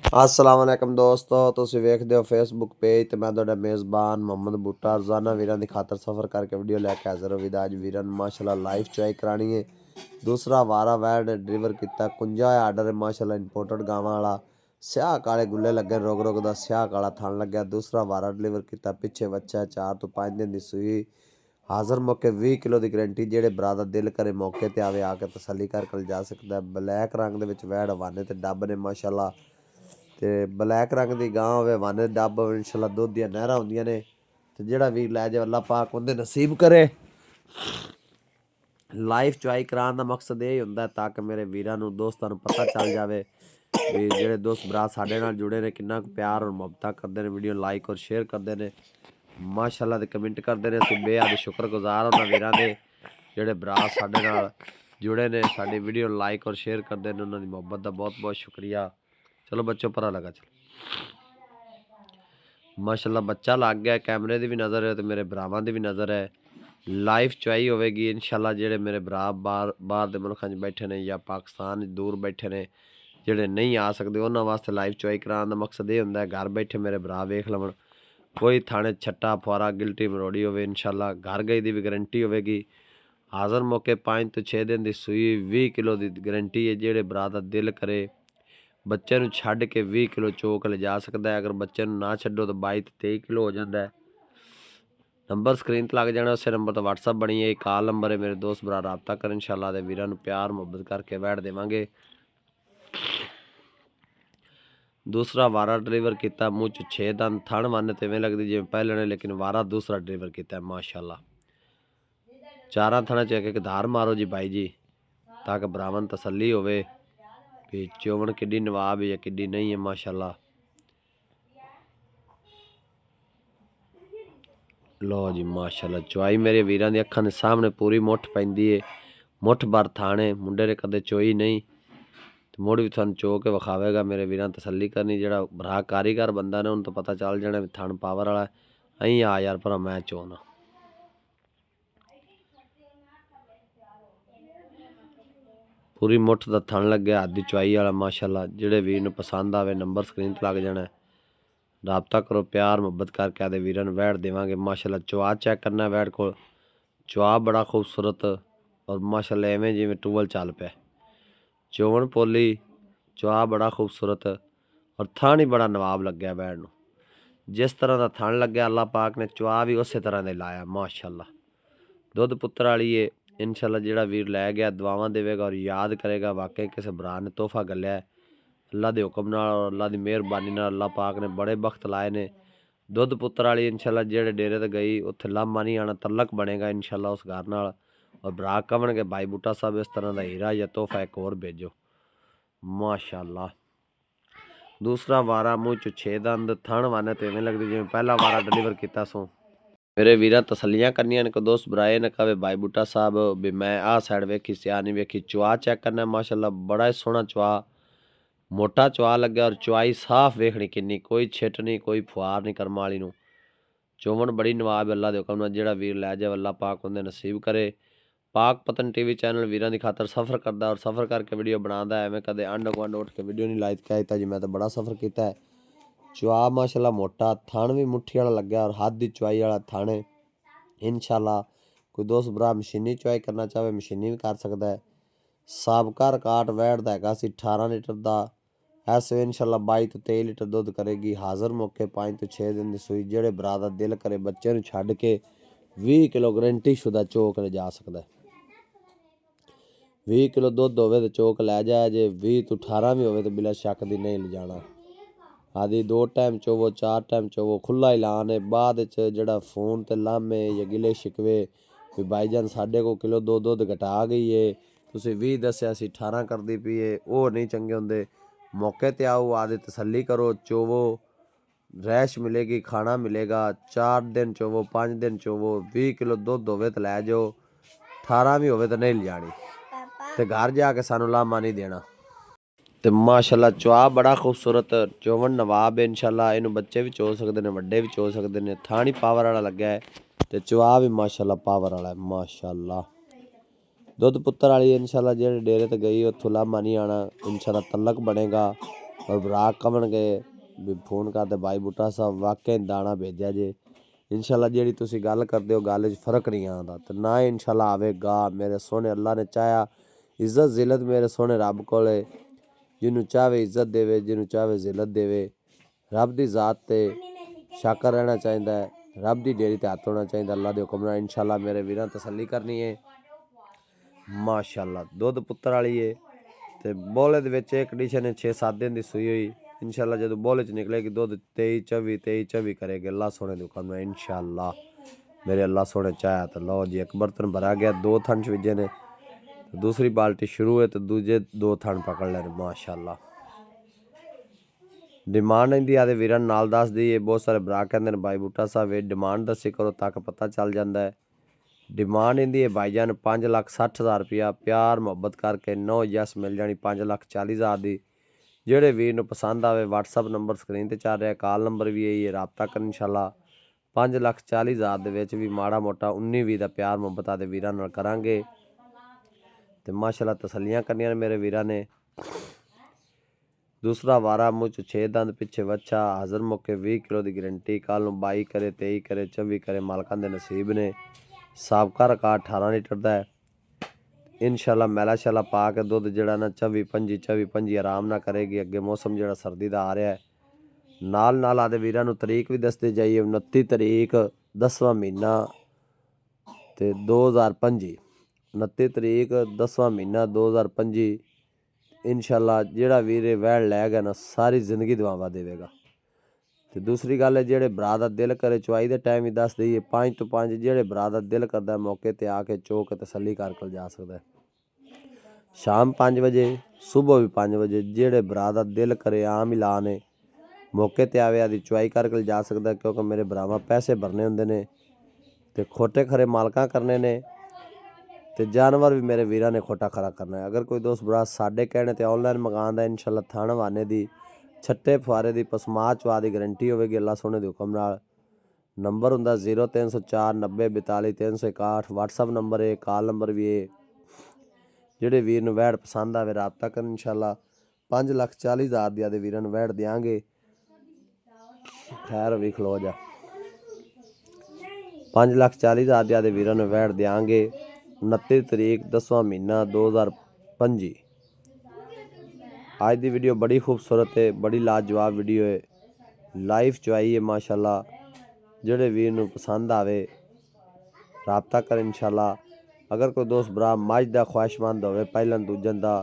अस्सलाम वालेकुम दोस्तों, तुसीं वेखदे हो फेसबुक पेज तो मैं तुहाडा मेज़बान मुहम्मद बूटा रोज़ाना वीरां दी खातर सफ़र करके वीडियो लैके हाज़र हो। विद अज वीरां माशाल्लाह लाइव चुआई करानी है। दूसरा वारा वैड डिलीवर किया 51 आर्डर है माशाल्लाह इंपोर्टेड गावां वाला। स्याह काले गुल्ले लगे रोग रोग दा स्याह काला थन लग्या। दूसरा वारा डिलीवर किया पिछे बच्चा 4 तो 5 दिन दी सूई हाज़र मौके 20 किलो की गारंटी। जेड़े भरा दा दिल करे मौके ते आवे आके तसल्ली करके जा सकदा। ब्लैक रंग दे विच वैड हवाने ते डब ने माशाल्लाह ते ब्लैक रंग की गां होवे हवाने डब होवे इंशाल्लाह दुध दी नहरां हुंदियां ने। ते जेड़ा वीर लै जाए अल्लाह पाक उहदे नसीब करे। लाइव चुआई कराने का मकसद यही हुंदा ताकि मेरे वीरां नूं दोस्तां नूं पता चल जाए भी जेड़े दोस्त भरा साडे नाल जुड़े ने किन्ना प्यार और मुहब्बत करते हैं। वीडियो लाइक और शेयर करते हैं माशाल्लाह ते कमेंट करते हैं। असीं बेहद शुक्रगुजार उन्हां वीरां दे जेड़े भरा साडे नाल जुड़े ने साडी वीडियो लाइक और शेयर करते हैं। उन्हां दी मुहब्बत दा बहुत बहुत शुक्रिया। चलो बच्चों परा लगा चलो माशाल्लाह बच्चा लग गया। कैमरे की भी नज़र है तो मेरे भरावां की भी नज़र है। लाइव चुआई होगी इंशाल्लाह। जेड़े मेरे भरा बाहर के मुल्कों बैठे ने या पाकिस्तान दूर बैठे ने जेड़े नहीं आ सकते उन्होंने वास्ते लाइव चुआई कराने का मकसद ये होंदा है घर बैठे मेरे भरा वेख लवन। कोई थाने छट्टा फुआरा गिल्टी मरोड़ी हो इंशाल्लाह घर गई की भी गारंटी होगी। हाज़र मौके 5 तो 6 दिन की सूई 20 किलो की गारंटी है। जेड़े भरा का दिल करे बच्चे नूं छड्ड के 20 किलो चोक ले जा सकता है। अगर बच्चे नूं ना छड्डो तो 22 तो 23 किलो हो जाता है। नंबर स्क्रीन पर लग जाना उस नंबर तो व्हाट्सअप बनी है। कॉल नंबर है। मेरे दोस्त भरा रबता कर इंशाल्लाह दे वीरां नूं प्यार मुहब्बत करके बैठ देवांगे। दूसरा वारा डिलीवर किया मूँह च 6 दंद थण वन तो इवें लगती जिवें पहले ने लेकिन वारा दूसरा डिलीवर किया माशाल्लाह। चारां थणा च एक धार मारो जी भाई जी ताकि भरावां तसल्ली होवे भी चोवन किड्डी नवाब है या किड्डी नहीं है माशाल्लाह। लो जी माशाल्लाह चुआई मेरे वीरां दी अखां दे सामने पूरी मुठ पैंदी है। मुठ भर थाने मुंडे ने कदे चोई नहीं तो मुड़ भी थानू चो के विखावेगा। मेरे वीरां तसल्ली करनी जेड़ा भरा कारीगर बंदा ने उन्हें तो पता चल जाना भी थन पावर वाला अं आ यार भरा मैं चोना। पूरी मुठ का थन लगे हाथ की चुआई वाला माशाल्लाह। जेड़े वीर नूं पसंद आवे नंबर स्क्रीन पर लग जाना रबता करो प्यार मुहब्बत करके आदे वीरां नूं वैड़ देवांगे माशाल्लाह। चुआ चेक करना वैड़ को चुआ बड़ा खूबसूरत और माशाल्लाह एवें जिवें टूवल चल पे चोवन पोली चुआ बड़ा खूबसूरत और थन ही बड़ा नवाब लग्या वैड़ नूं। जिस तरह का थन लग्या अल्लाह पाक ने चुआ भी उस तरह दे लाया माशाल्लाह। दुध पुत्र वाली है इंशाल्लाह। जेड़ा वीर लै गया दुआवां देवेगा और याद करेगा वाकई किसी भरा ने तोहफा गलिया है। अल्लाह के हुक्म नाल और अल्लाह की मेहरबानी नाल अल्लाह पाक ने बड़े बख्त लाए ने। दुध पुत्र वाली इंशाल्लाह जेड़े डेरे ते गई उत्थे लामा नहीं आना तलक बनेगा इंशाल्लाह उस घर नाल। और भरा कवणगे भाई बूटा साहब इस तरह का हीरा या तोहफा एक होर भेजो माशाल्लाह। दूसरा वारा मूँह च 6 दंद थण वन तो इवें लगती जिवें पहला वारा डिलीवर किया सो। मेरे वीरा तसलियां करनियां ने को दोस्त भराए ने कहे भाई बूटा साहब भी मैं आ साइड वेखी सिया नहीं वेखी चुआ चेक करना माशाल्लाह। बड़ा ही सोहना चुआ मोटा चुआ लग्या और चुआई साफ वेखनी किन्नी कोई छिट नहीं कोई फुआर नहीं करम वाली नूं। चोवन बड़ी नवाब अल्लाह के हुक्म नाल जेड़ा वीर लै जाए अल्लाह पाक उहदे नसीब करे। पाक पतन टीवी चैनल वीरां दी खातर सफ़र करदा और सफ़र करके वीडियो बनांदा एवें कदे आंड गुआंढ उठ के वीडियो नहीं लाइक कहता जी मैं तो बड़ा सफ़र किया है। चुआ माशाल्लाह मोटा थण भी मुट्ठी वाला लग्या और हाथ की चुआई वाला थण है इंशाल्लाह। कोई दोस्त भरा मशीनी चुआई करना चाहे मशीनी भी कर सकता है। साबका रिकार्ड वैड़ दा हैगा सी 18 लीटर का ऐस इंशाल्लाह 22 तो 23 लीटर दुध करेगी। हाज़र मौके 5 तो 6 दिन की सूई। जेड़े भरा दा दिल करे बच्चे नूं छड्ड के 20 किलो गारंटी शुदा चोक ले जा सकता है। 20 किलो दुध होवे तो चोक लै जाए जे 20 तो 18 भी होवे तो बिला शक दी नहीं ले जाना। आदि 2 टाइम चोवो 4 टाइम चोवो खुला ऐलान है। बाद जड़ा फोन ते लामे या गिले शिकवे भी भाईजान साढ़े को किलो 2 दुध घटा गई है तुसीं 20 दस्या सी 18 करदी पई है वो नहीं चंगे हुंदे। मौके ते आओ आदि तसल्ली करो चोवो रैश मिलेगी खाना मिलेगा। 4 दिन चोवो 5 दिन चोवो 20 किलो दुध होवे तो लै जाओ 18 भी होवे तो नहीं ले जानी ते घर जाके सानू लामा नहीं देना। तो माशाल्लाह चुआ बड़ा खूबसूरत चोवन नवाब है इंशाल्लाह। इनू बच्चे भी चो सकते हैं वड्डे भी चो सकते हैं। थानी पावर वाला लग्या है तो चुआ भी माशाल्लाह पावर वाला है माशाल्लाह। दुध पुत्र वाली इंशाल्लाह जेड़े डेरे ते गई उत्थों लामा नहीं आना इंशाल्लाह तलक बनेगा। और भरा कमणगे भी फोन करते भाई बूटा साहब वाकई दाना भेजा जे। इंशाल्लाह जी तुसी गल करते हो गल फर्क नहीं आता तो ना इंशाल्लाह आवेगा। मेरे सोने अल्लाह ने चाहा इज्जत जिलत मेरे सोने रब को जिन्हों चाहे इज्जत देवे जिन्हों चाहे जिलत देवे। रब की जात ते शाकर रहना चाहिए रब की डेरी ते हाथ होना चाहिए अल्लाह के हुक्म नाल। इंशाल्लाह मेरे वीरां तसल्ली करनी है माशाल्लाह दुध पुत्तर वाली है तो बोले के कंडीशन है 6-7 दिन की सूई हुई। इंशाल्लाह जो बोले च निकलेगी दुध 23-24 करेगी अल्लाह सोने के हुक्म नाल इंशाल्लाह। मेरे अल्लाह सोने चाहे तो लो जी एक बर्तन भरा गया 2 थन चविजे ने तो दूसरी बाल्टी शुरू है तो दूजे 2 थन पकड़ लेने माशाल्लाह। डिमांड इंदी आदे वीरन नाल दस दी है। बहुत सारे भरा कहते हैं भाई बूटा साहब ये डिमांड दसी करो तक पता चल जाता है। डिमांड इंदी है भाईजान 5,60,000 रुपया प्यार मुहब्बत करके 9 यस मिल जानी 5,40,000 की। जेड़े वीर नूं पसंद आवे व्हाट्सअप नंबर स्क्रीन पर चल रहा कॉल नंबर भी यही है राबता कर इंशाल्लाह 5,40,000 दे विच भी माड़ा मोटा 19-20 का प्यार मुहब्बत आदे वीरां नाल करांगे ते माशाल्लाह तसल्लियां करनियां मेरे वीरां ने। दूसरा वारा मुँह 6 दंद पिछे वच्छा हाज़र मौके 20 किलो की गारंटी कल नूं 22 करे 23 करे 24 करे मालकां दे नसीब ने। साबका रिकॉर्ड 18 लीटर का है इंशाल्लाह। मैला शैला पा के दुध जड़ा ना 24-25 आराम ना करेगी। अगे मौसम जड़ा सर्दी का आ रहा है नाल आदे वीरां नूं तरीक भी दसते जाइए 29 तरीक 10वां महीना ते 2025 29 तरीक 10वां महीना 2025 इंशाल्लाह। जेड़ा वीर वैड़ लै गया ना सारी जिंदगी दुआवा देगा। तो दूसरी गल है जेड़े भरा दा दिल करे चवाई के टाइम ही दस दईए 5 तो 5 जेड़े भरा दा दिल करता मौके ते आके चो के तसल्ली कर जा सकता है। शाम 5 बजे सुबह भी 5 बजे जेड़े भरा दा दिल करे आम ही लाने मौके ते आवे आदि चवाई कर जा सकता है। क्योंकि मेरे भरावां पैसे भरने होंदे ने ते खोटे खरे मालकां करने ने ते जानवर भी मेरे वीरां ने खोटा खरा करना है। अगर कोई दोस्त भरा साडे कहने ते ऑनलाइन मंगांदा इंशाल्लाह थान हवाने दी छट्टे फुआरे की पसमा चवा की गारंटी होगी अल्लाह सोने के हुक्म नाल। नंबर हुंदा 0304 90 42 361 व्हाट्सअप नंबर है कॉल नंबर भी है। जेड़े वीर नूं वैड़ पसंद आवे राबता कर इंशाल्लाह 5,40,000 दी आदे वीरां नूं वैड़ देंगे। खैर भी खलो जा 5,40,000 दी आदे वीरां नूं वैड़ देंगे 29 तरीक 10वां महीना 2025। आज की वीडियो बड़ी खूबसूरत है बड़ी लाजवाब वीडियो है लाइव चवाई है माशाल्लाह। जेड़े वीर नूं पसंद आवे राबता कर इंशाल्लाह। अगर कोई दोस्त भरा मझ का ख्वाहिशमंद होवे पहलन दूजन का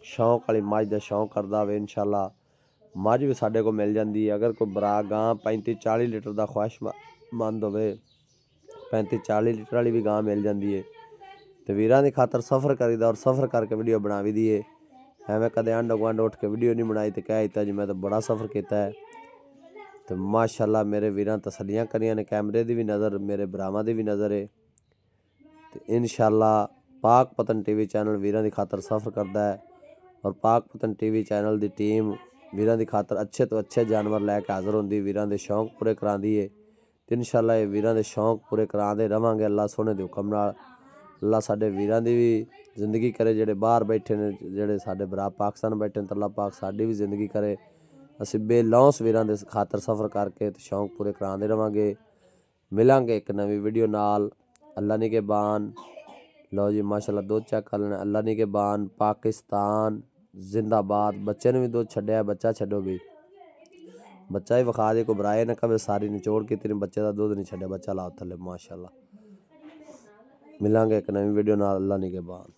शौक वाली मझ का शौक करता हो इंशाल्लाह मझ भी साडे को मिल जाती है। अगर कोई भरा गां 35-40 लीटर का ख्वाहिशमंद होवे 35-40 लीटर वाली भी गां मिल जाती है। तो वीरां की खातर सफ़र करीदा और सफ़र करके वीडियो बना भी दी है। एवं कदे आंड गुआंढ उठ के वीडियो नहीं बनाई तो कह दिता जी मैं तो बड़ा सफ़र किया है। तो माशाल्लाह मेरे वीरां तसल्लियां करियां ने कैमरे की भी नज़र मेरे भरावां की भी नज़र है। तो इंशाल्लाह पाक पतन TV चैनल वीरां की खातर सफ़र करता है और पाक पतन TV चैनल की टीम वीरां की खातर अच्छे तो अच्छे जानवर लैके हाज़र होंदी वीरां के शौक पूरे करांदी है। तो इंशाल्लाह ये वीरां के शौक पूरे करांदे रवांगे अल्लाह सोने के हुक्म नाल। अल्लाह साडे वीरां दी भी जिंदगी करे जेड़े बाहर बैठे ने जेड़े साडे भरा पाकिस्तान बैठे ने अल्लाह पाक साडी भी जिंदगी करे। असीं बेलौस वीरां दे खातर सफ़र करके ते शौक पूरे करांदे रवांगे। मिलांगे एक नवी वीडियो नाल अल्लाह निगहबान। लो जी माशाल्लाह दुध चेक कर लेना अल्लाह निगहबान पाकिस्तान जिंदाबाद। बच्चे ने भी दुध छड्डिया बच्चा छड्डो भी बच्चा ही विखा दे कोई बराए ना कवे सारी निचोड़ की तेरे बच्चे का दुध नहीं छड्डिया बच्चा लाओ थले माशाल्लाह। मिलांगे एक नवी वीडियो नाल अल्लाह निगहबान।